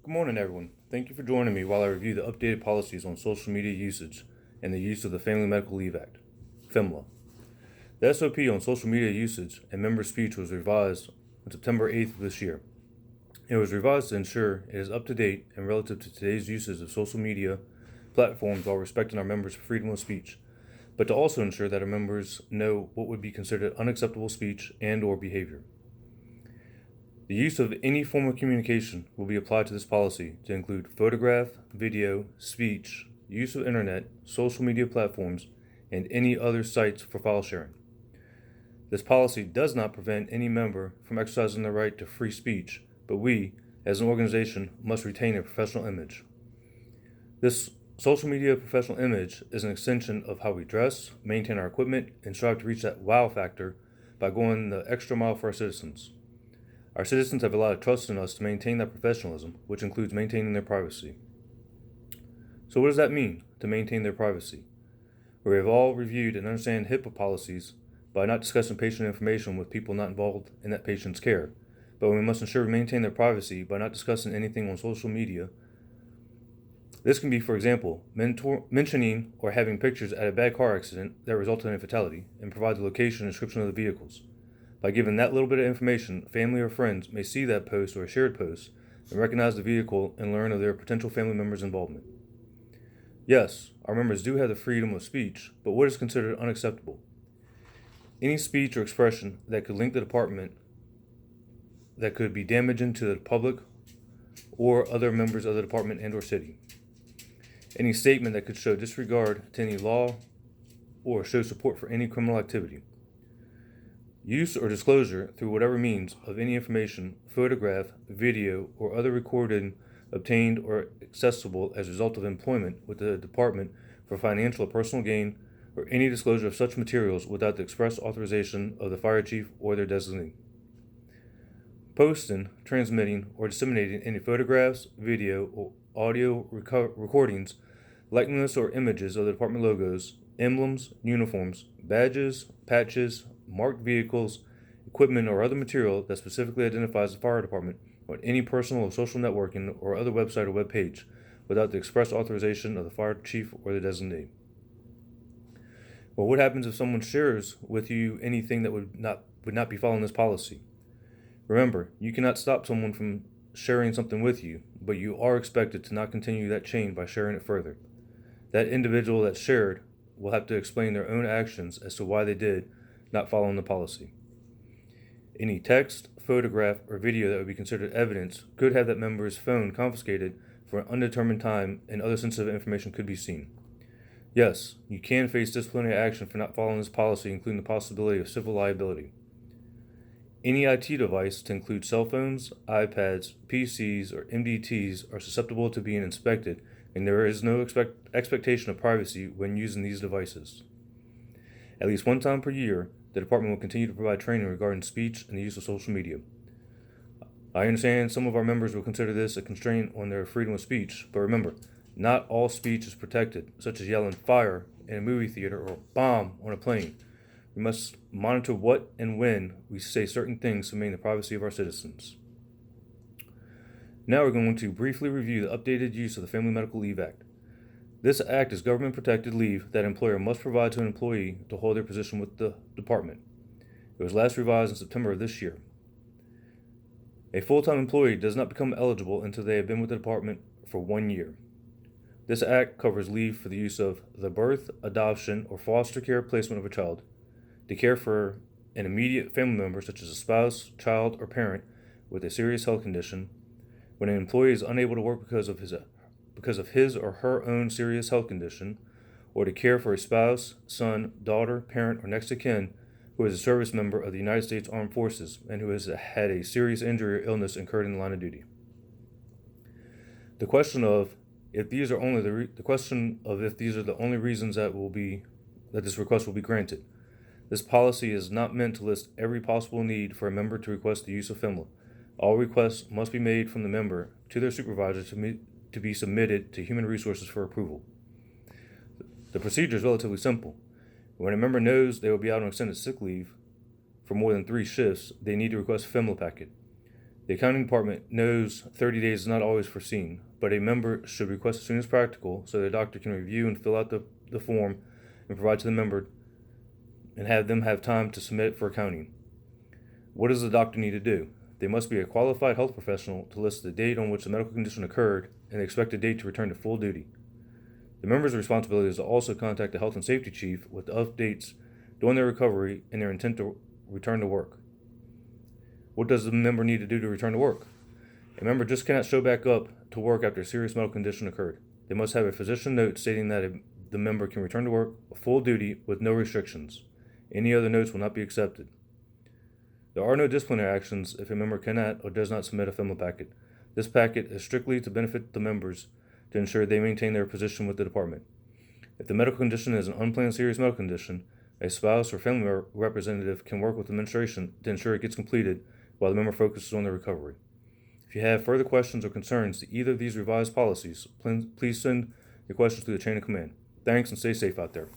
Good morning, everyone. Thank you for joining me while I review the updated policies on social media usage and the use of the Family Medical Leave Act, FMLA. The SOP on social media usage and member speech was revised on September 8th of this year. It was revised to ensure it is up to date and relative to today's uses of social media platforms while respecting our members' freedom of speech, but to also ensure that our members know what would be considered unacceptable speech and/or behavior. The use of any form of communication will be applied to this policy to include photograph, video, speech, use of internet, social media platforms, and any other sites for file sharing. This policy does not prevent any member from exercising their right to free speech, but we, as an organization, must retain a professional image. This social media professional image is an extension of how we dress, maintain our equipment, and strive to reach that wow factor by going the extra mile for our citizens. Our citizens have a lot of trust in us to maintain that professionalism, which includes maintaining their privacy. So what does that mean, to maintain their privacy? We have all reviewed and understand HIPAA policies by not discussing patient information with people not involved in that patient's care, but we must ensure we maintain their privacy by not discussing anything on social media. This can be, for example, mentioning or having pictures at a bad car accident that resulted in a fatality and provide the location and description of the vehicles. By giving that little bit of information, family or friends may see that post or a shared post and recognize the vehicle and learn of their potential family members' involvement. Yes, our members do have the freedom of speech, but what is considered unacceptable? Any speech or expression that could link the department that could be damaging to the public or other members of the department and or city. Any statement that could show disregard to any law or show support for any criminal activity. Use or disclosure through whatever means of any information, photograph, video, or other recording obtained or accessible as a result of employment with the department for financial or personal gain, or any disclosure of such materials without the express authorization of the fire chief or their designee. Posting, transmitting, or disseminating any photographs, video, or audio recordings, likeness or images of the department logos, emblems, uniforms, badges, patches, marked vehicles, equipment, or other material that specifically identifies the fire department on any personal or social networking or other website or web page without the express authorization of the fire chief or the designee. Well, what happens if someone shares with you anything that would not be following this policy? Remember, you cannot stop someone from sharing something with you, but you are expected to not continue that chain by sharing it further. That individual that shared will have to explain their own actions as to why they did not following the policy. Any text, photograph, or video that would be considered evidence could have that member's phone confiscated for an undetermined time, and other sensitive information could be seen. Yes, you can face disciplinary action for not following this policy, including the possibility of civil liability. Any IT device, to include cell phones, iPads, PCs, or MDTs, are susceptible to being inspected, and there is no expectation of privacy when using these devices. At least one time per year, the department will continue to provide training regarding speech and the use of social media. I understand some of our members will consider this a constraint on their freedom of speech, but remember, not all speech is protected, such as yelling fire in a movie theater or bomb on a plane. We must monitor what and when we say certain things to maintain the privacy of our citizens. Now we're going to briefly review the updated use of the Family Medical Leave Act. This act is government-protected leave that an employer must provide to an employee to hold their position with the department. It was last revised in September of this year. A full-time employee does not become eligible until they have been with the department for 1 year. This act covers leave for the use of the birth, adoption, or foster care placement of a child, to care for an immediate family member such as a spouse, child, or parent with a serious health condition, when an employee is unable to work because of his or her own serious health condition, or to care for a spouse, son, daughter, parent, or next of kin who is a service member of the United States Armed Forces and who has had a serious injury or illness incurred in the line of duty. The question of if these are the only reasons that this request will be granted. This policy is not meant to list every possible need for a member to request the use of FMLA. All requests must be made from the member to their supervisor to be submitted to Human Resources for approval. The procedure is relatively simple. When a member knows they will be out on extended sick leave for more than 3 shifts, they need to request a FMLA packet. The accounting department knows 30 days is not always foreseen, but a member should request as soon as practical so the doctor can review and fill out the form and provide to the member and have them have time to submit it for accounting. What does the doctor need to do? They must be a qualified health professional to list the date on which the medical condition occurred and the expected date to return to full duty. The member's responsibility is to also contact the health and safety chief with updates during their recovery and their intent to return to work. What does the member need to do to return to work? A member just cannot show back up to work after a serious medical condition occurred. They must have a physician note stating that the member can return to work full duty with no restrictions. Any other notes will not be accepted. There are no disciplinary actions if a member cannot or does not submit a FEMA packet. This packet is strictly to benefit the members to ensure they maintain their position with the department. If the medical condition is an unplanned serious medical condition, a spouse or family representative can work with administration to ensure it gets completed while the member focuses on their recovery. If you have further questions or concerns to either of these revised policies, please send your questions through the chain of command. Thanks and stay safe out there.